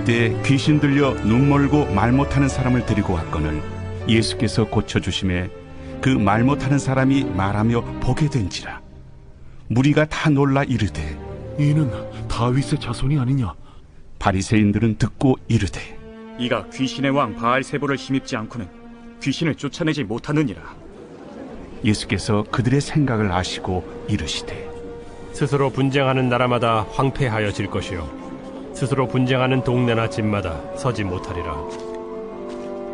그때 귀신 들려 눈 멀고 말 못하는 사람을 데리고 왔거늘 예수께서 고쳐주심에 그 말 못하는 사람이 말하며 보게 된지라. 무리가 다 놀라 이르되 이는 다윗의 자손이 아니냐? 바리새인들은 듣고 이르되 이가 귀신의 왕 바알세보를 힘입지 않고는 귀신을 쫓아내지 못하느니라. 예수께서 그들의 생각을 아시고 이르시되 스스로 분쟁하는 나라마다 황폐하여질 것이요 스스로 분쟁하는 동네나 집마다 서지 못하리라.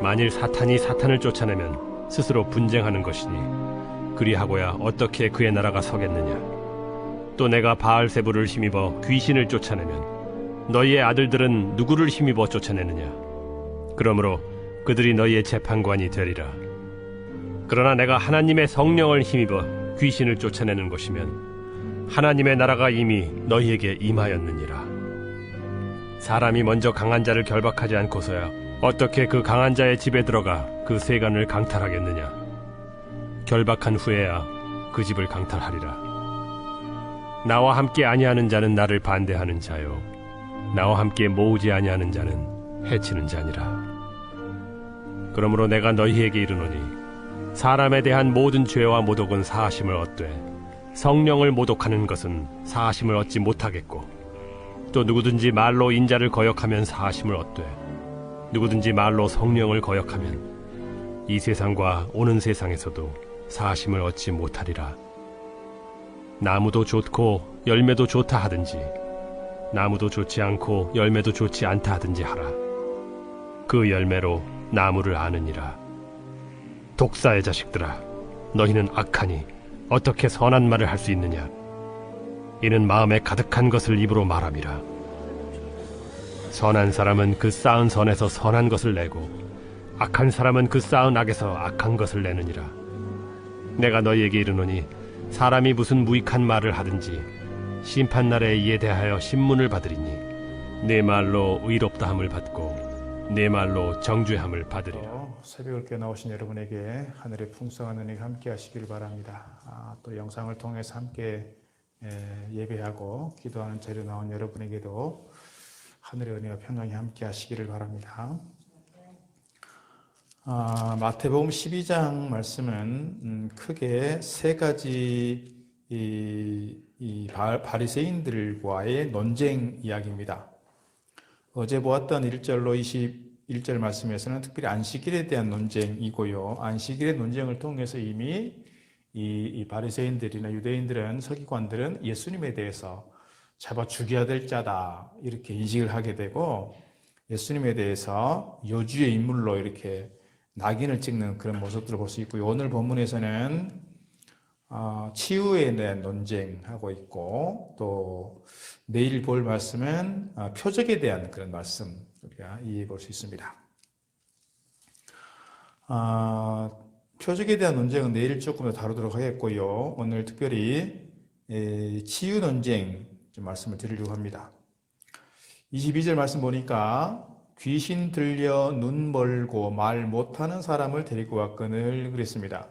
만일 사탄이 사탄을 쫓아내면 스스로 분쟁하는 것이니 그리하고야 어떻게 그의 나라가 서겠느냐. 또 내가 바알세부를 힘입어 귀신을 쫓아내면 너희의 아들들은 누구를 힘입어 쫓아내느냐. 그러므로 그들이 너희의 재판관이 되리라. 그러나 내가 하나님의 성령을 힘입어 귀신을 쫓아내는 것이면 하나님의 나라가 이미 너희에게 임하였느니라. 사람이 먼저 강한 자를 결박하지 않고서야 어떻게 그 강한 자의 집에 들어가 그 세간을 강탈하겠느냐. 결박한 후에야 그 집을 강탈하리라. 나와 함께 아니하는 자는 나를 반대하는 자요 나와 함께 모으지 아니하는 자는 해치는 자니라. 그러므로 내가 너희에게 이르노니 사람에 대한 모든 죄와 모독은 사하심을 얻되 성령을 모독하는 것은 사하심을 얻지 못하겠고, 또 누구든지 말로 인자를 거역하면 사하심을 얻되 누구든지 말로 성령을 거역하면 이 세상과 오는 세상에서도 사하심을 얻지 못하리라. 나무도 좋고 열매도 좋다 하든지 나무도 좋지 않고 열매도 좋지 않다 하든지 하라. 그 열매로 나무를 아느니라. 독사의 자식들아, 너희는 악하니 어떻게 선한 말을 할 수 있느냐. 이는 마음에 가득한 것을 입으로 말함이라. 선한 사람은 그 쌓은 선에서 선한 것을 내고 악한 사람은 그 쌓은 악에서 악한 것을 내느니라. 내가 너희에게 이르노니 사람이 무슨 무익한 말을 하든지 심판날에 이에 대하여 신문을 받으리니 내 말로 의롭다함을 받고 내 말로 정죄함을 받으리라. 새벽을 깨어 나오신 여러분에게 하늘의 풍성한 은혜가 함께 하시길 바랍니다. 또 영상을 통해서 함께 예배하고 기도하는 자리에 나온 여러분에게도 하늘의 은혜와 평강이 함께 하시기를 바랍니다. 마태복음 12장 말씀은 크게 세 가지 바리새인들과의 논쟁 이야기입니다. 어제 보았던 1절로 21절 말씀에서는 특별히 안식일에 대한 논쟁이고요. 안식일의 논쟁을 통해서 이미 이 바리새인들이나 유대인들은, 서기관들은 예수님에 대해서 잡아 죽여야 될 자다 이렇게 인식을 하게 되고, 예수님에 대해서 요주의 인물로 이렇게 낙인을 찍는 그런 모습들을 볼 수 있고요. 오늘 본문에서는 치유에 대한 논쟁하고 있고, 또 내일 볼 말씀은 표적에 대한 그런 말씀 우리가 이해해 볼 수 있습니다. 표적에 대한 논쟁은 내일 조금 더 다루도록 하겠고요. 오늘 특별히 치유 논쟁 좀 말씀을 드리려고 합니다. 22절 말씀 보니까 귀신 들려 눈 멀고 말 못하는 사람을 데리고 왔거늘 그랬습니다.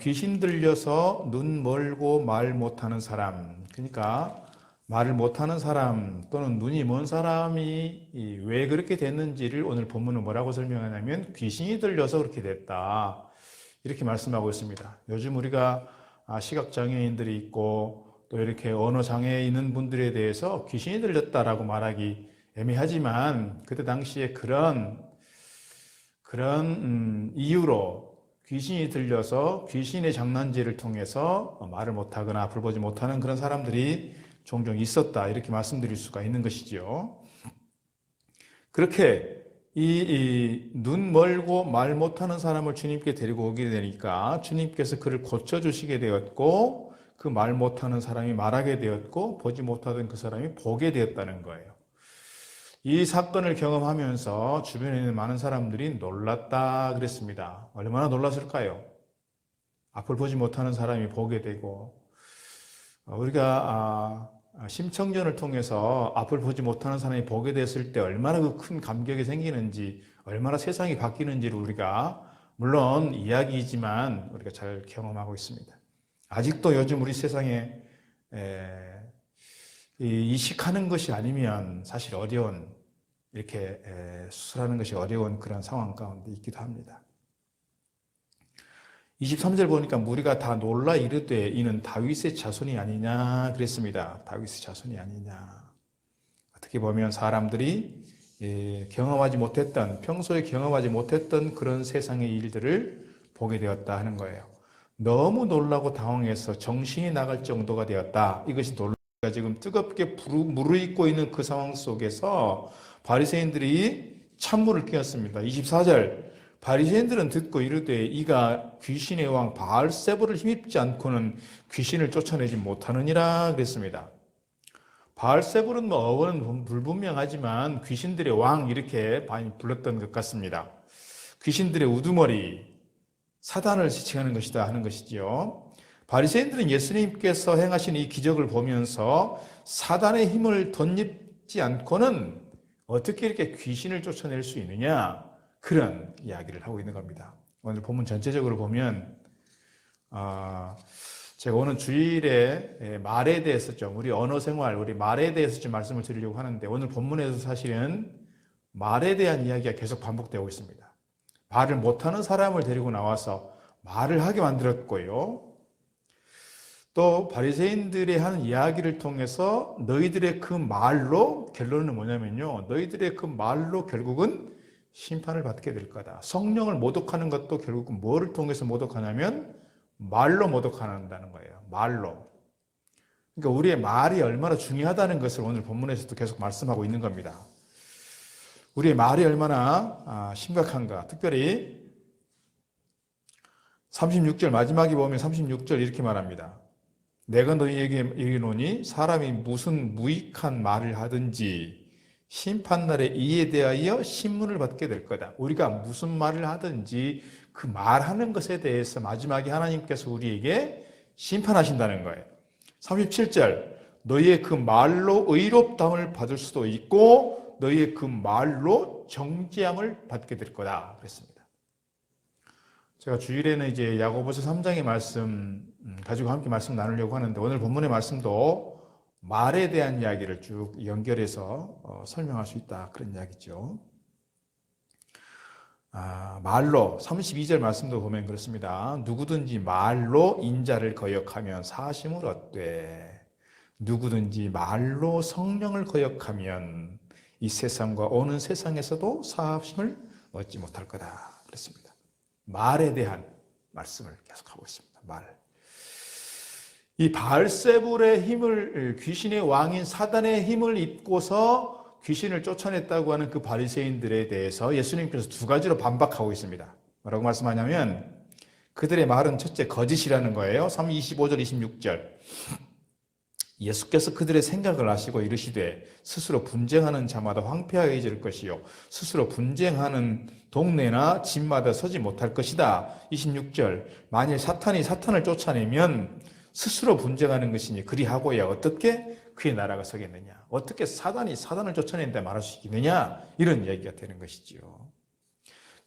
귀신 들려서 눈 멀고 말 못하는 사람, 그러니까 말을 못하는 사람 또는 눈이 먼 사람이 왜 그렇게 됐는지를 오늘 본문은 뭐라고 설명하냐면 귀신이 들려서 그렇게 됐다 이렇게 말씀하고 있습니다. 요즘 우리가 시각장애인들이 있고 또 이렇게 언어장애 있는 분들에 대해서 귀신이 들렸다라고 말하기 애매하지만, 그때 당시에 그런 이유로 귀신이 들려서 귀신의 장난질을 통해서 말을 못하거나 앞을 보지 못하는 그런 사람들이 종종 있었다 이렇게 말씀드릴 수가 있는 것이죠. 그렇게 이 눈 멀고 말 못하는 사람을 주님께 데리고 오게 되니까 주님께서 그를 고쳐주시게 되었고, 그 말 못하는 사람이 말하게 되었고, 보지 못하던 그 사람이 보게 되었다는 거예요. 이 사건을 경험하면서 주변에 있는 많은 사람들이 놀랐다 그랬습니다. 얼마나 놀랐을까요? 앞을 보지 못하는 사람이 보게 되고, 우리가 심청전을 통해서 앞을 보지 못하는 사람이 보게 됐을 때 얼마나 그 큰 감격이 생기는지, 얼마나 세상이 바뀌는지를 우리가 물론 이야기이지만 우리가 잘 경험하고 있습니다. 아직도 요즘 우리 세상에 이식하는 것이 아니면 사실 어려운, 이렇게 수술하는 것이 어려운 그런 상황 가운데 있기도 합니다. 23절 보니까 무리가 다 놀라 이르되 이는 다윗의 자손이 아니냐 그랬습니다. 다윗의 자손이 아니냐. 어떻게 보면 사람들이 경험하지 못했던, 평소에 경험하지 못했던 그런 세상의 일들을 보게 되었다 하는 거예요. 너무 놀라고 당황해서 정신이 나갈 정도가 되었다. 이것이 놀라가 지금 뜨겁게 무르익고 있는 그 상황 속에서 바리새인들이 찬물을 끼얹습니다. 24절 바리새인들은 듣고 이르되 이가 귀신의 왕 바알세불을 힘입지 않고는 귀신을 쫓아내지 못하느니라 그랬습니다. 바알세불은 뭐 어원은 불분명하지만 귀신들의 왕 이렇게 많이 불렀던 것 같습니다. 귀신들의 우두머리, 사단을 지칭하는 것이다 하는 것이지요. 바리새인들은 예수님께서 행하신 이 기적을 보면서 사단의 힘을 덧입지 않고는 어떻게 이렇게 귀신을 쫓아낼 수 있느냐, 그런 이야기를 하고 있는 겁니다. 오늘 본문 전체적으로 보면 제가 오늘 주일에 말에 대해서 좀, 우리 언어 생활, 우리 말에 대해서 좀 말씀을 드리려고 하는데, 오늘 본문에서 사실은 말에 대한 이야기가 계속 반복되고 있습니다. 말을 못하는 사람을 데리고 나와서 말을 하게 만들었고요. 또 바리새인들의 하는 이야기를 통해서 너희들의 그 말로, 결론은 뭐냐면요, 너희들의 그 말로 결국은 심판을 받게 될 거다. 성령을 모독하는 것도 결국은 뭐를 통해서 모독하냐면 말로 모독한다는 거예요. 말로. 그러니까 우리의 말이 얼마나 중요하다는 것을 오늘 본문에서도 계속 말씀하고 있는 겁니다. 우리의 말이 얼마나 심각한가. 특별히 36절 마지막에 보면 36절 이렇게 말합니다. 내가 너희에게 이르노니 사람이 무슨 무익한 말을 하든지 심판날에 이에 대하여 신문을 받게 될 거다. 우리가 무슨 말을 하든지 그 말하는 것에 대해서 마지막에 하나님께서 우리에게 심판하신다는 거예요. 37절 너희의 그 말로 의롭다함을 받을 수도 있고 너희의 그 말로 정죄함을 받게 될 거다 그랬습니다. 제가 주일에는 이제 야고보서 3장의 말씀 가지고 함께 말씀 나누려고 하는데, 오늘 본문의 말씀도 말에 대한 이야기를 쭉 연결해서 설명할 수 있다, 그런 이야기죠. 말로 32절 말씀도 보면 그렇습니다. 누구든지 말로 인자를 거역하면 사심을 얻되 누구든지 말로 성령을 거역하면 이 세상과 오는 세상에서도 사심을 얻지 못할 거다 그랬습니다. 말에 대한 말씀을 계속하고 있습니다. 말. 이 바알세불의 힘을, 귀신의 왕인 사단의 힘을 입고서 귀신을 쫓아냈다고 하는 그 바리새인들에 대해서 예수님께서 두 가지로 반박하고 있습니다. 뭐라고 말씀하냐면 그들의 말은 첫째 거짓이라는 거예요. 25절 26절 예수께서 그들의 생각을 아시고 이르시되 스스로 분쟁하는 자마다 황폐하게 질 것이요 스스로 분쟁하는 동네나 집마다 서지 못할 것이다. 26절 만일 사탄이 사탄을 쫓아내면 스스로 분쟁하는 것이니 그리하고야 어떻게 그의 나라가 서겠느냐, 어떻게 사단이 사단을 쫓아낸다 말할 수 있겠느냐, 이런 이야기가 되는 것이지요.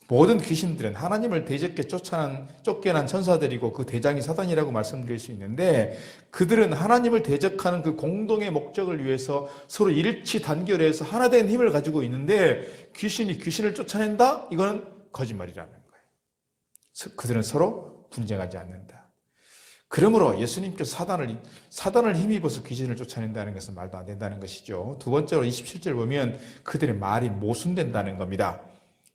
모든 귀신들은 하나님을 대적해 쫓겨난 천사들이고 그 대장이 사단이라고 말씀드릴 수 있는데, 그들은 하나님을 대적하는 그 공동의 목적을 위해서 서로 일치 단결해서 하나 된 힘을 가지고 있는데, 귀신이 귀신을 쫓아낸다? 이거는 거짓말이라는 거예요. 그들은 서로 분쟁하지 않는다. 그러므로 예수님께서 사단을 힘입어서 귀신을 쫓아낸다는 것은 말도 안 된다는 것이죠. 두 번째로 27절 보면 그들의 말이 모순된다는 겁니다.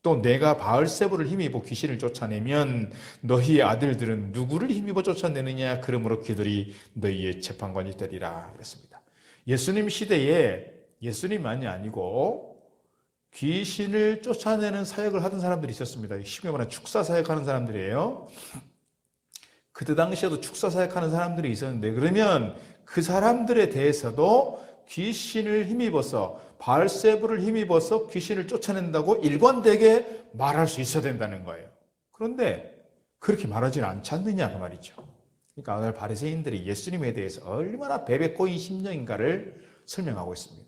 또 내가 바알세불을 힘입어 귀신을 쫓아내면 너희의 아들들은 누구를 힘입어 쫓아내느냐, 그러므로 그들이 너희의 재판관이 되리라 그랬습니다. 예수님 시대에 예수님만이 아니고 귀신을 쫓아내는 사역을 하던 사람들이 있었습니다. 쉽게 말하면 축사 사역하는 사람들이에요. 그때 당시에도 축사 사역하는 사람들이 있었는데, 그러면 그 사람들에 대해서도 귀신을 힘입어서 바알세불을 힘입어서 귀신을 쫓아낸다고 일관되게 말할 수 있어야 된다는 거예요. 그런데 그렇게 말하지는 않지 않느냐 그 말이죠. 그러니까 오늘 바리새인들이 예수님에 대해서 얼마나 베베 꼬인 심령인가를 설명하고 있습니다.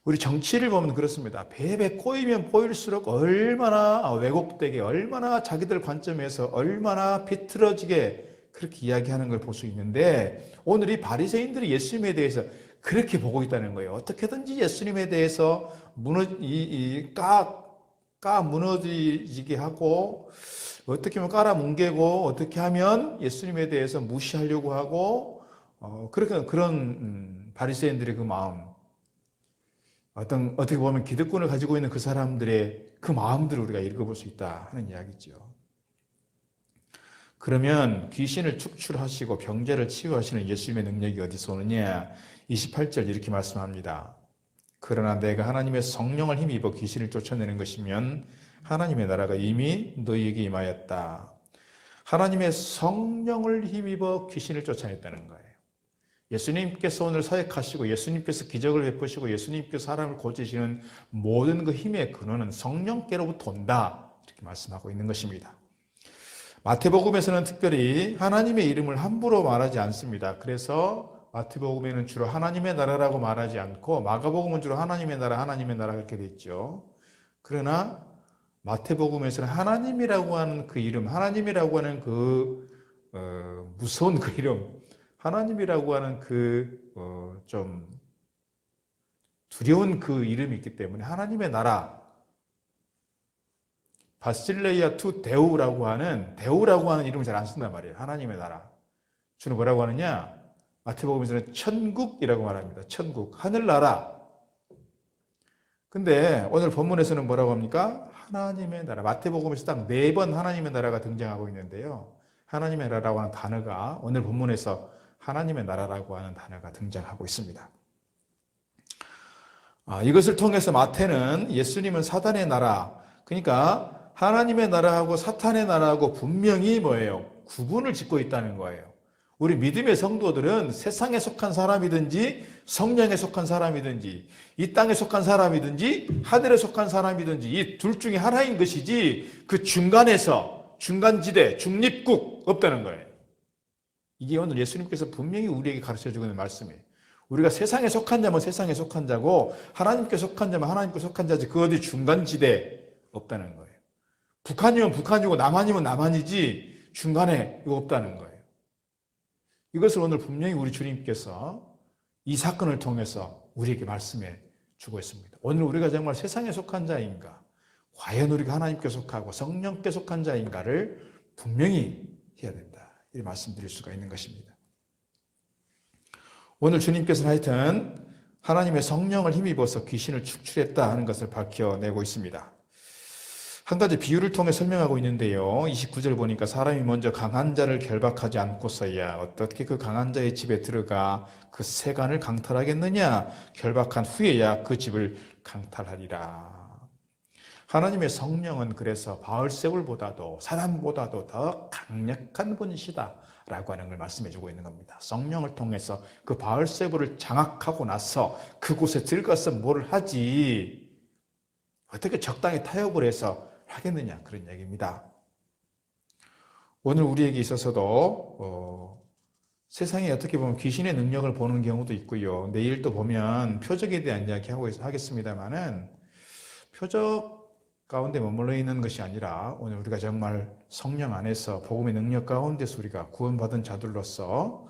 우리 정치를 보면 그렇습니다. 베베 꼬이면 꼬일수록 얼마나 왜곡되게, 얼마나 자기들 관점에서 얼마나 비틀어지게 그렇게 이야기하는 걸 볼 수 있는데, 오늘 이 바리새인들이 예수님에 대해서 그렇게 보고 있다는 거예요. 어떻게든지 예수님에 대해서 무너지게 하고, 어떻게 하면 깔아뭉개고, 어떻게 하면 예수님에 대해서 무시하려고 하고, 그런 바리새인들의 그 마음, 어떻게 보면 기득권을 가지고 있는 그 사람들의 그 마음들을 우리가 읽어볼 수 있다 하는 이야기죠. 그러면 귀신을 축출하시고 병자를 치유하시는 예수님의 능력이 어디서 오느냐? 28절 이렇게 말씀합니다. 그러나 내가 하나님의 성령을 힘입어 귀신을 쫓아내는 것이면 하나님의 나라가 이미 너희에게 임하였다. 하나님의 성령을 힘입어 귀신을 쫓아냈다는 거예요. 예수님께서 오늘 사역하시고 예수님께서 기적을 베푸시고 예수님께서 사람을 고치시는 모든 그 힘의 근원은 성령께로부터 온다. 이렇게 말씀하고 있는 것입니다. 마태복음에서는 특별히 하나님의 이름을 함부로 말하지 않습니다. 그래서 마태복음에는 주로 하나님의 나라라고 말하지 않고 마가복음은 주로 하나님의 나라 그렇게 돼 있죠. 그러나 마태복음에서는 하나님이라고 하는 그 이름, 하나님이라고 하는 그 무서운 그 이름, 하나님이라고 하는 좀 두려운 그 이름이 있기 때문에 하나님의 나라, 바실레이아 투 데우라고 하는 이름을 잘 안 쓴단 말이에요. 하나님의 나라. 주는 뭐라고 하느냐? 마태복음에서는 천국이라고 말합니다. 천국, 하늘나라. 근데 오늘 본문에서는 뭐라고 합니까? 하나님의 나라. 마태복음에서 딱 4번 하나님의 나라가 등장하고 있는데요. 하나님의 나라라고 하는 단어가 오늘 본문에서 하나님의 나라라고 하는 단어가 등장하고 있습니다. 이것을 통해서 마태는 예수님은 사단의 나라, 그러니까 하나님의 나라하고 사탄의 나라하고 분명히 뭐예요? 구분을 짓고 있다는 거예요. 우리 믿음의 성도들은 세상에 속한 사람이든지 성령에 속한 사람이든지 이 땅에 속한 사람이든지 하늘에 속한 사람이든지 이 둘 중에 하나인 것이지 그 중간에서 중간지대, 중립국 없다는 거예요. 이게 오늘 예수님께서 분명히 우리에게 가르쳐주고 있는 말씀이에요. 우리가 세상에 속한 자면 세상에 속한 자고 하나님께 속한 자면 하나님께 속한 자지 그 어디 중간지대 없다는 거예요. 북한이면 북한이고 남한이면 남한이지 중간에 이거 없다는 거예요. 이것을 오늘 분명히 우리 주님께서 이 사건을 통해서 우리에게 말씀해 주고 있습니다. 오늘 우리가 정말 세상에 속한 자인가, 과연 우리가 하나님께 속하고 성령께 속한 자인가를 분명히 해야 된다. 이 말씀드릴 수가 있는 것입니다. 오늘 주님께서는 하여튼 하나님의 성령을 힘입어서 귀신을 축출했다 하는 것을 밝혀내고 있습니다. 한 가지 비유를 통해 설명하고 있는데요. 29절 보니까 사람이 먼저 강한 자를 결박하지 않고서야 어떻게 그 강한 자의 집에 들어가 그 세간을 강탈하겠느냐? 결박한 후에야 그 집을 강탈하리라. 하나님의 성령은 그래서 바알세불보다도 사단보다도 더 강력한 분이시다라고 하는 걸 말씀해주고 있는 겁니다. 성령을 통해서 그 바알세불을 장악하고 나서 그곳에 들어가서 뭘 하지 어떻게 적당히 타협을 해서 하겠느냐 그런 얘기입니다. 오늘 우리에게 있어서도 세상에 어떻게 보면 귀신의 능력을 보는 경우도 있고요. 내일 또 보면 표적에 대한 이야기 하겠습니다만은 표적 가운데 머물러 있는 것이 아니라 오늘 우리가 정말 성령 안에서 복음의 능력 가운데서 우리가 구원받은 자들로서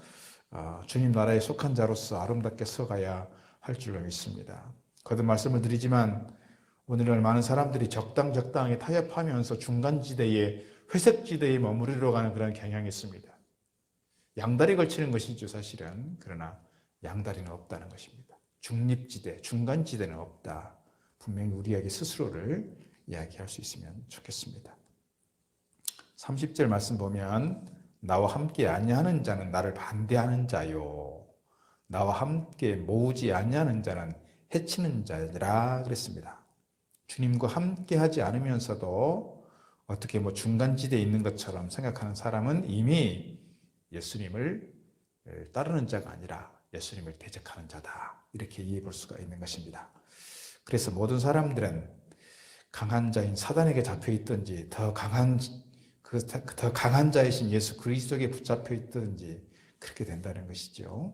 주님 나라에 속한 자로서 아름답게 서가야 할 줄로 믿습니다. 거듭 말씀을 드리지만 오늘날 많은 사람들이 적당하게 타협하면서 중간지대에 회색지대에 머무르러 가는 그런 경향이 있습니다. 양다리 걸치는 것이죠 사실은. 그러나 양다리는 없다는 것입니다. 중립지대, 중간지대는 없다. 분명히 우리에게 스스로를 이야기할 수 있으면 좋겠습니다. 30절 말씀 보면 나와 함께 아니하는 자는 나를 반대하는 자요 나와 함께 모으지 아니하는 자는 해치는 자라 그랬습니다. 주님과 함께 하지 않으면서도 어떻게 중간지대에 있는 것처럼 생각하는 사람은 이미 예수님을 따르는 자가 아니라 예수님을 대적하는 자다. 이렇게 이해해 볼 수가 있는 것입니다. 그래서 모든 사람들은 강한 자인 사단에게 잡혀 있든지 더 강한 자이신 예수 그리스도에게 붙잡혀 있든지 그렇게 된다는 것이죠.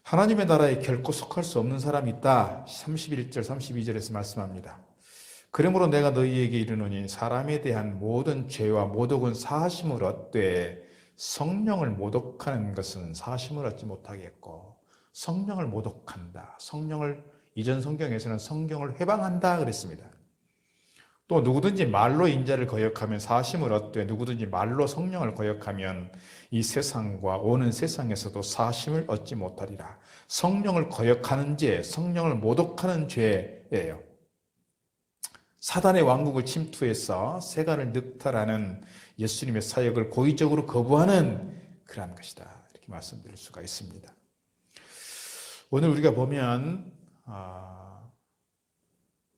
하나님의 나라에 결코 속할 수 없는 사람이 있다. 31절 32절에서 말씀합니다. 그러므로 내가 너희에게 이르노니 사람에 대한 모든 죄와 모독은 사하심을 얻되 성령을 모독하는 것은 사하심을 얻지 못하겠고 성령을 모독한다. 이전 성경에서는 성경을 회방한다 그랬습니다. 또 누구든지 말로 인자를 거역하면 사심을 얻되 누구든지 말로 성령을 거역하면 이 세상과 오는 세상에서도 사심을 얻지 못하리라. 성령을 거역하는 죄, 성령을 모독하는 죄예요. 사단의 왕국을 침투해서 세간을 늑탈하는 예수님의 사역을 고의적으로 거부하는 그러한 것이다. 이렇게 말씀드릴 수가 있습니다. 오늘 우리가 보면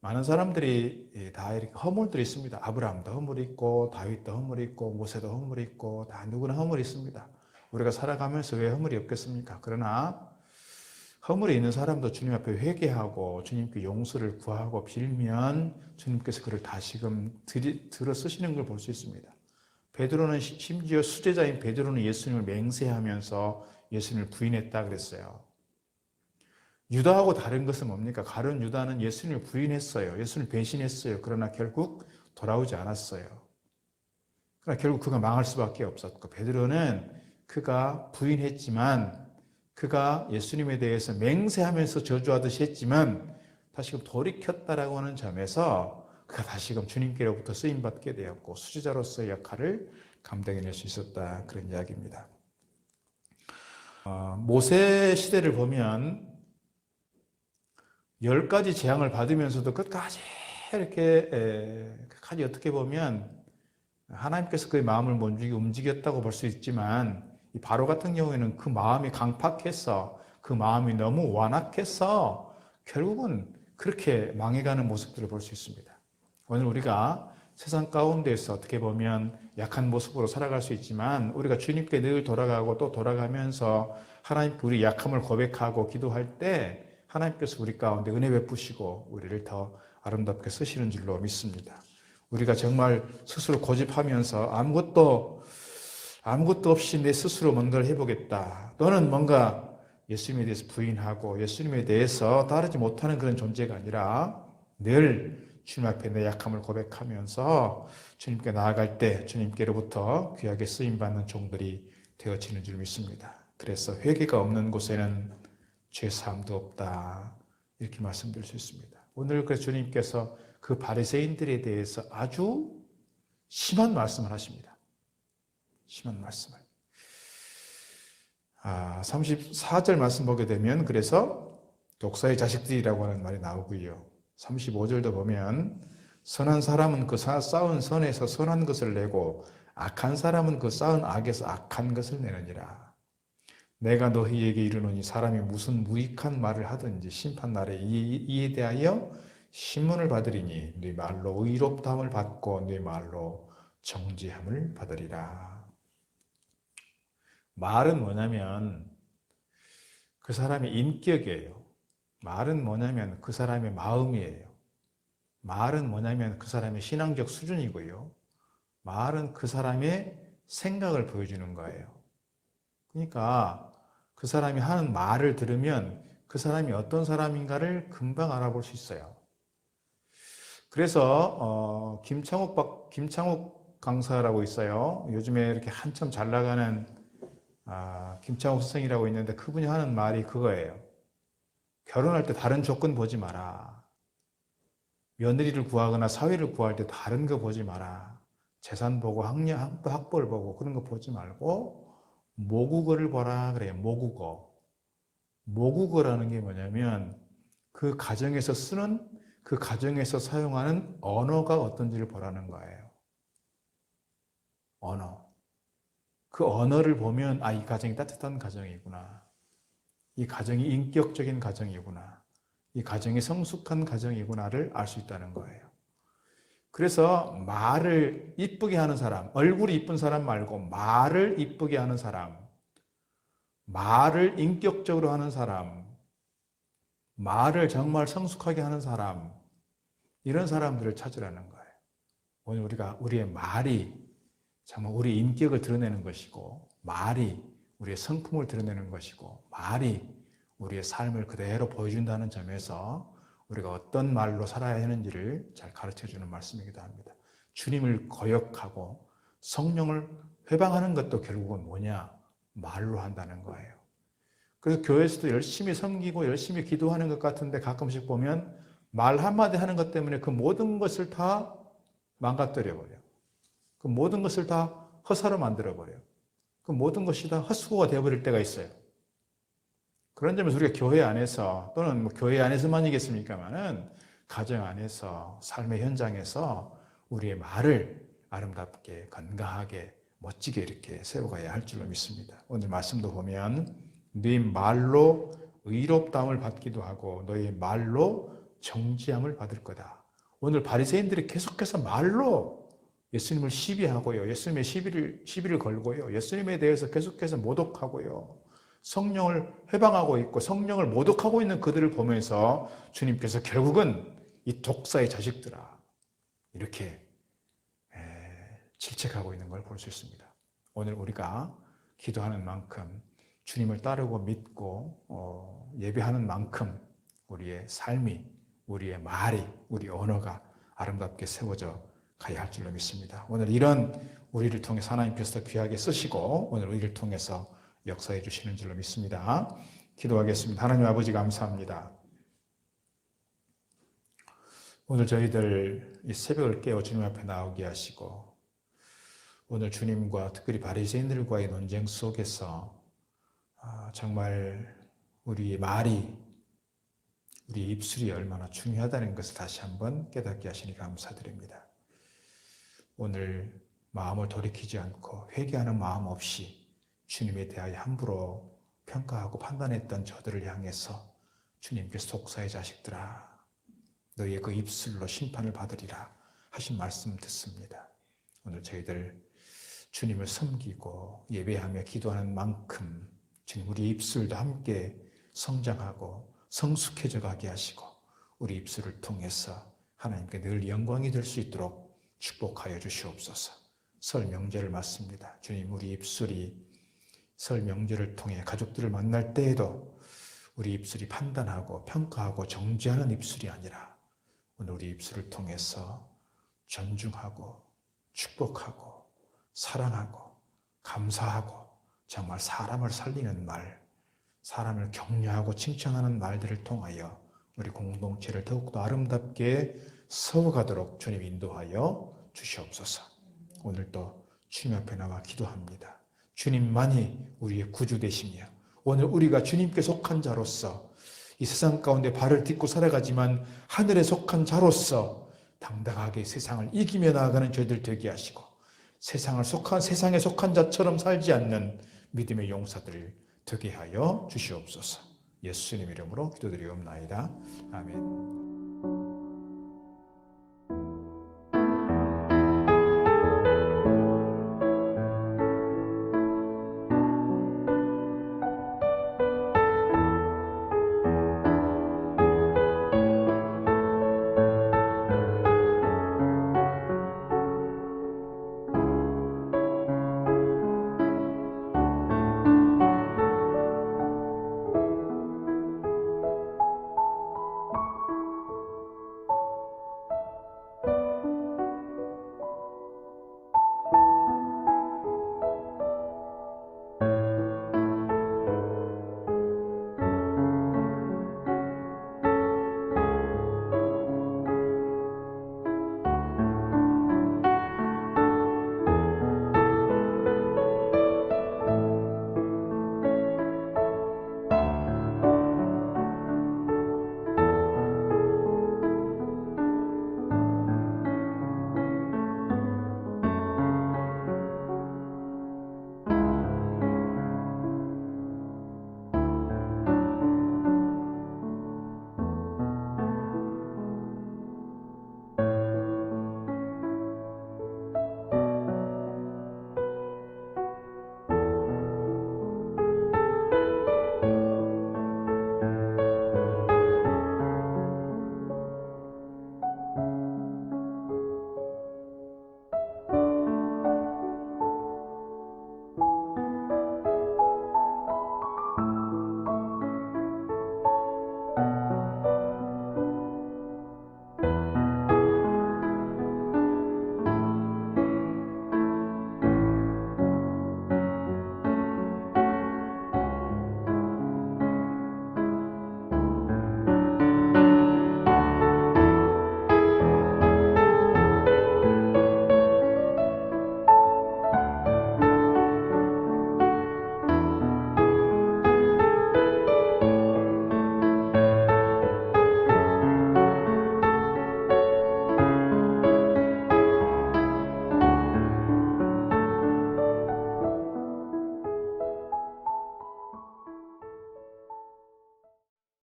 많은 사람들이 다 이렇게 허물들이 있습니다. 아브라함도 허물이 있고 다윗도 허물이 있고 모세도 허물이 있고 다 누구나 허물이 있습니다. 우리가 살아가면서 왜 허물이 없겠습니까? 그러나 허물이 있는 사람도 주님 앞에 회개하고 주님께 용서를 구하고 빌면 주님께서 그를 다시금 들어 쓰시는 걸 볼 수 있습니다. 베드로는 심지어 수제자인 베드로는 예수님을 맹세하면서 예수님을 부인했다 그랬어요. 유다하고 다른 것은 뭡니까? 가룟 유다는 예수님을 부인했어요. 예수님을 배신했어요. 그러나 결국 돌아오지 않았어요. 그러나 결국 그가 망할 수밖에 없었고 베드로는 그가 부인했지만 그가 예수님에 대해서 맹세하면서 저주하듯이 했지만 다시금 돌이켰다라고 하는 점에서 그가 다시금 주님께로부터 쓰임받게 되었고 수제자로서의 역할을 감당해낼 수 있었다. 그런 이야기입니다. 모세 시대를 보면 10가지 재앙을 받으면서도 끝까지 끝까지 어떻게 보면 하나님께서 그의 마음을 못 움직였다고 볼 수 있지만 이 바로 같은 경우에는 그 마음이 강팍해서 그 마음이 너무 완악해서 결국은 그렇게 망해가는 모습들을 볼 수 있습니다. 오늘 우리가 세상 가운데서 어떻게 보면 약한 모습으로 살아갈 수 있지만 우리가 주님께 늘 돌아가고 또 돌아가면서 하나님께 우리 약함을 고백하고 기도할 때 하나님께서 우리 가운데 은혜 베푸시고 우리를 더 아름답게 쓰시는 줄로 믿습니다. 우리가 정말 스스로 고집하면서 아무것도 없이 내 스스로 뭔가를 해보겠다. 또는 뭔가 예수님에 대해서 부인하고 예수님에 대해서 따르지 못하는 그런 존재가 아니라 늘 주님 앞에 내 약함을 고백하면서 주님께 나아갈 때 주님께로부터 귀하게 쓰임받는 종들이 되어지는 줄 믿습니다. 그래서 회개가 없는 곳에는 죄사함도 없다. 이렇게 말씀드릴 수 있습니다. 오늘 그래서 주님께서 그 바리새인들에 대해서 아주 심한 말씀을 하십니다. 심한 말씀을. 34절 말씀 보게 되면 그래서 독사의 자식들이라고 하는 말이 나오고요. 35절도 보면 선한 사람은 그 쌓은 선에서 선한 것을 내고 악한 사람은 그 쌓은 악에서 악한 것을 내느니라. 내가 너희에게 이르노니 사람이 무슨 무익한 말을 하든지 심판날에 이에 대하여 신문을 받으리니 네 말로 의롭다함을 받고 네 말로 정죄함을 받으리라. 말은 뭐냐면 그 사람의 인격이에요. 말은 뭐냐면 그 사람의 마음이에요. 말은 뭐냐면 그 사람의 신앙적 수준이고요. 말은 그 사람의 생각을 보여주는 거예요. 그러니까 그 사람이 하는 말을 들으면 그 사람이 어떤 사람인가를 금방 알아볼 수 있어요. 그래서 김창욱 강사라고 있어요. 요즘에 이렇게 한참 잘 나가는 김창욱 선생이라고 있는데 그분이 하는 말이 그거예요. 결혼할 때 다른 조건 보지 마라. 며느리를 구하거나 사위를 구할 때 다른 거 보지 마라. 재산 보고 학벌 보고 그런 거 보지 말고 모국어를 보라 그래요. 모국어. 모국어라는 게 뭐냐면 그 가정에서 사용하는 언어가 어떤지를 보라는 거예요. 언어. 그 언어를 보면 이 가정이 따뜻한 가정이구나. 이 가정이 인격적인 가정이구나. 이 가정이 성숙한 가정이구나를 알 수 있다는 거예요. 그래서 말을 이쁘게 하는 사람, 얼굴이 이쁜 사람 말고 말을 이쁘게 하는 사람, 말을 인격적으로 하는 사람, 말을 정말 성숙하게 하는 사람, 이런 사람들을 찾으라는 거예요. 오늘 우리의 말이 정말 우리 인격을 드러내는 것이고, 말이 우리의 성품을 드러내는 것이고, 말이 우리의 삶을 그대로 보여준다는 점에서 우리가 어떤 말로 살아야 하는지를 잘 가르쳐주는 말씀이기도 합니다. 주님을 거역하고 성령을 회방하는 것도 결국은 뭐냐? 말로 한다는 거예요. 그래서 교회에서도 열심히 섬기고 열심히 기도하는 것 같은데 가끔씩 보면 말 한마디 하는 것 때문에 그 모든 것을 다 망가뜨려버려요. 그 모든 것을 다 허사로 만들어버려요. 그 모든 것이 다 헛수고가 되어버릴 때가 있어요. 그런 점에서 우리가 교회 안에서 또는 뭐 교회 안에서만이겠습니까만은 가정 안에서 삶의 현장에서 우리의 말을 아름답게 건강하게 멋지게 이렇게 세워가야 할 줄로 믿습니다. 오늘 말씀도 보면 네 말로 의롭다함을 받기도 하고 너의 말로 정지함을 받을 거다. 오늘 바리새인들이 계속해서 말로 예수님을 시비하고요. 예수님의 시비를 걸고요. 예수님에 대해서 계속해서 모독하고요. 성령을 해방하고 있고 성령을 모독하고 있는 그들을 보면서 주님께서 결국은 이 독사의 자식들아 이렇게 질책하고 있는 걸 볼 수 있습니다. 오늘 우리가 기도하는 만큼 주님을 따르고 믿고 예배하는 만큼 우리의 삶이 우리의 말이 우리 언어가 아름답게 세워져 가야 할 줄로 믿습니다. 오늘 이런 우리를 통해서 하나님께서 귀하게 쓰시고 오늘 우리를 통해서 역사해 주시는 줄로 믿습니다. 기도하겠습니다. 하나님 아버지 감사합니다. 오늘 저희들 이 새벽을 깨워 주님 앞에 나오게 하시고 오늘 주님과 특별히 바리새인들과의 논쟁 속에서 정말 우리의 말이 우리 입술이 얼마나 중요하다는 것을 다시 한번 깨닫게 하시니 감사드립니다. 오늘 마음을 돌이키지 않고 회개하는 마음 없이 주님에 대하여 함부로 평가하고 판단했던 저들을 향해서 주님께서 독사의 자식들아 너희의 그 입술로 심판을 받으리라 하신 말씀 듣습니다. 오늘 저희들 주님을 섬기고 예배하며 기도하는 만큼 주님 우리 입술도 함께 성장하고 성숙해져 가게 하시고 우리 입술을 통해서 하나님께 늘 영광이 될 수 있도록 축복하여 주시옵소서. 설 명제를 맞습니다. 주님 우리 입술이 설 명제를 통해 가족들을 만날 때에도 우리 입술이 판단하고 평가하고 정죄하는 입술이 아니라 오늘 우리 입술을 통해서 존중하고 축복하고 사랑하고 감사하고 정말 사람을 살리는 말, 사람을 격려하고 칭찬하는 말들을 통하여 우리 공동체를 더욱더 아름답게 세워가도록 주님 인도하여 주시옵소서. 오늘도 주님 앞에 나와 기도합니다. 주님만이 우리의 구주 되시며 오늘 우리가 주님께 속한 자로서 이 세상 가운데 발을 딛고 살아가지만 하늘에 속한 자로서 당당하게 세상을 이기며 나아가는 저희들 되게 하시고 세상에 속한 자처럼 살지 않는 믿음의 용사들 되게 하여 주시옵소서. 예수님 이름으로 기도드리옵나이다. 아멘.